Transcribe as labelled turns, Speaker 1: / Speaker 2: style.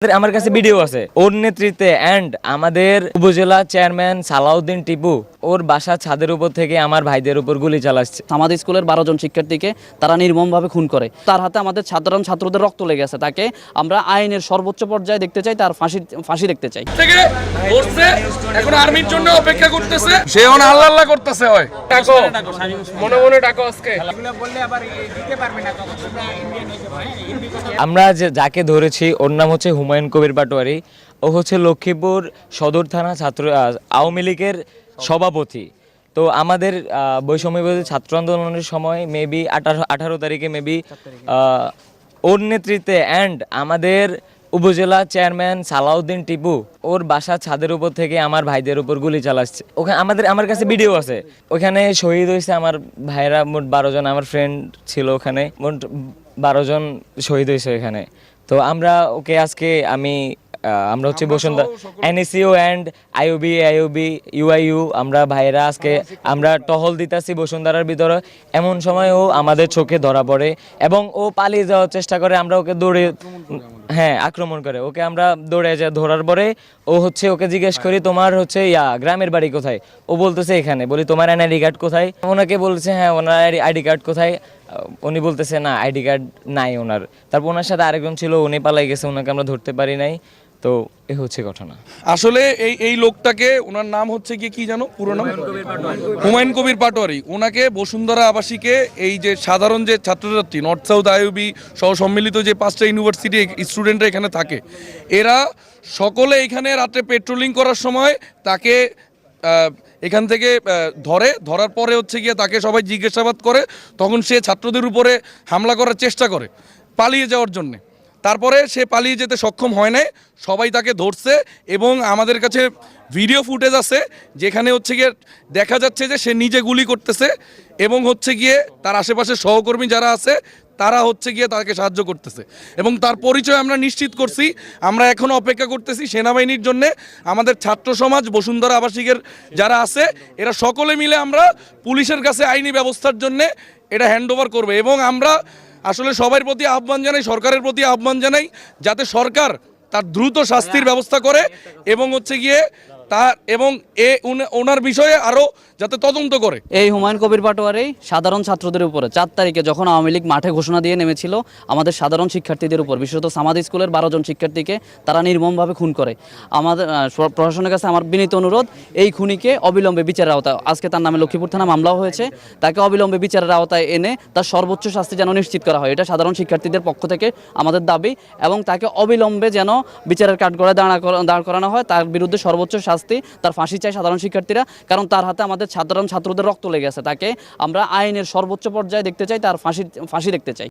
Speaker 1: আমার কাছে ভিডিও আছে ওর নেতৃত্বে এন্ড আমাদের উপজেলা চেয়ারম্যান সালাউদ্দিন টিপু ওর বাসা ছাদের উপর থেকে আমার ভাইদের উপর গুলি চালাচ্ছে।
Speaker 2: আমাদের স্কুলের 12 জন শিক্ষার্থীকে তারা নির্মমভাবে খুন করে। তার হাতে আমাদের সাধারণ ছাত্রদের রক্ত লেগে আছে। তাকে আমরা আইনের সর্বোচ্চ পর্যায়ে দেখতে চাই, তার ফাঁসি দেখতে চাই।
Speaker 3: থেকে ধরছে, এখন আর্মির জন্য অপেক্ষা করতেছে, সে এখন আল্লাহ আল্লাহ করতেছে। হয় ডাকো, মনে মনে ডাকো আজকে।
Speaker 1: আমরা যাকে ধরেছি ওর নাম হচ্ছে হুমায়ুন কবির পাটোয়ারি। ও হচ্ছে লক্ষ্মীপুর সদর থানা ছাত্র আওয়ামী লীগের সভাপতি। তো আমাদের বৈষম্য বিরোধী ছাত্র আন্দোলনের সময় মেবি 18 তারিখে মেবি ওর নেতৃত্বে এন্ড আমাদের উপজেলা চেয়ারম্যান সালাউদ্দিন টিপু ওর বাসা ছাদের উপর থেকে আমার ভাইদের উপর গুলি চালাচ্ছে। ওখানে আমার কাছে ভিডিও আছে। ওখানে শহীদ হয়েছে আমার ভাইরা মোট 12 জন। আমার ফ্রেন্ড ছিল ওখানে, মোট 12 জন শহীদ হয়েছে এখানে। তো আমরা ওকে আজকে আমরা হচ্ছে Bashundhara NSU and IOB UIU আমরা ভাইরা আজকে আমরা টহল দিতেছি বসুন্ধরার ভিতরে। এমন সময় ও আমাদের চোখে ধরা পড়ে এবং ও পালিয়ে যাওয়ার চেষ্টা করে। আমরা ওকে আক্রমণ করে। ওকে আমরা দৌড়ে যাই। ধরার পরে ওকে জিজ্ঞেস করি তোমার হচ্ছে গ্রামের বাড়ি কোথায়। ও বলতেছে এখানে। বলি তোমার এনআইডি কার্ড কোথায়? ওনাকে বলছে হ্যাঁ ওনার আইডি কার্ড কোথায়। উনি বলতেছে না আইডি কার্ড নাই ওনার। তারপর ওনার সাথে আরেকজন ছিল, উনি পালাই গেছে, ওনাকে আমরা ধরতে পারি নাই। তো এ হচ্ছে ঘটনা।
Speaker 3: আসলে এই লোকটাকে, ওনার নাম হচ্ছে কি জানো পুরো নাম? হুমায়ুন কবির পাটোয়ারি। ওনাকে বসুন্ধরা আবাসিকে এই যে সাধারণ যে ছাত্রছাত্রী নর্থ সাউথ আইওবি সহ সম্মিলিত যে 5টা ইউনিভার্সিটি স্টুডেন্টরা এখানে থাকে, এরা সকলে এখানে রাতে পেট্রোলিং করার সময় তাকে এখান থেকে ধরার পরে হচ্ছে গিয়ে তাকে সবাই জিজ্ঞাসাবাদ করে। তখন সে ছাত্রদের উপরে হামলা করার চেষ্টা করে পালিয়ে যাওয়ার জন্যে। তারপরে সে পালিয়ে যেতে সক্ষম হয় নাই, সবাই তাকে ধরছে এবং আমাদের কাছে ভিডিও ফুটেজ আছে যেখানে হচ্ছে গিয়ে দেখা যাচ্ছে যে সে নিজে গুলি করতেছে এবং হচ্ছে গিয়ে তার আশেপাশে সহকর্মী যারা আছে তারা হচ্ছে গিয়ে তাকে সাহায্য করতেছে এবং তার পরিচয় আমরা নিশ্চিত করছি। আমরা এখনও অপেক্ষা করতেছি সেনাবাহিনীর জন্য। আমাদের ছাত্র সমাজ বসুন্ধরা আবাসিকের যারা আছে এরা সকলে মিলে আমরা পুলিশের কাছে আইনি ব্যবস্থার জন্য এটা হ্যান্ড ওভার করবে এবং আমরা আসলে সবার প্রতি আহ্বান জানাই, সরকারের প্রতি আহ্বান জানাই যাতে সরকার তার দ্রুত শাস্তির ব্যবস্থা করে এবং হচ্ছে গিয়ে ওনার বিষয়ে আরো যাতে তদন্ত করে।
Speaker 2: এই হুমায়ুন কবির পাটোয়ারি সাধারণ ছাত্রদের উপরে 4 তারিখে যখন আওয়ামী লীগ মাঠে ঘোষণা দিয়ে নেমেছিল আমাদের সাধারণ শিক্ষার্থীদের উপর, বিশেষত সামাদ স্কুলের 12 জন শিক্ষার্থীকে তারা নির্মমভাবে খুন করে। আমাদের প্রশাসনের কাছে আমার বিনীত অনুরোধ, এই খুনিকে অবিলম্বে বিচারের আওতায়, আজকে তার নামে লক্ষ্মীপুর থানা মামলাও হয়েছে, তাকে অবিলম্বে বিচারের আওতায় এনে তার সর্বোচ্চ শাস্তি যেন নিশ্চিত করা হয়। এটা সাধারণ শিক্ষার্থীদের পক্ষ থেকে আমাদের দাবি এবং তাকে অবিলম্বে যেন বিচারের কাঠগড়ায় দাঁড় করানো হয়। তার বিরুদ্ধে সর্বোচ্চ শাস্তি, তার ফাঁসি চাই সাধারণ শিক্ষার্থীরা, কারণ তার হাতে আমাদের সাধারণ ছাত্রদের রক্ত লেগে আছে। তাকে আমরা আইনের সর্বোচ্চ পর্যায়ে দেখতে চাই, তার ফাঁসি দেখতে চাই।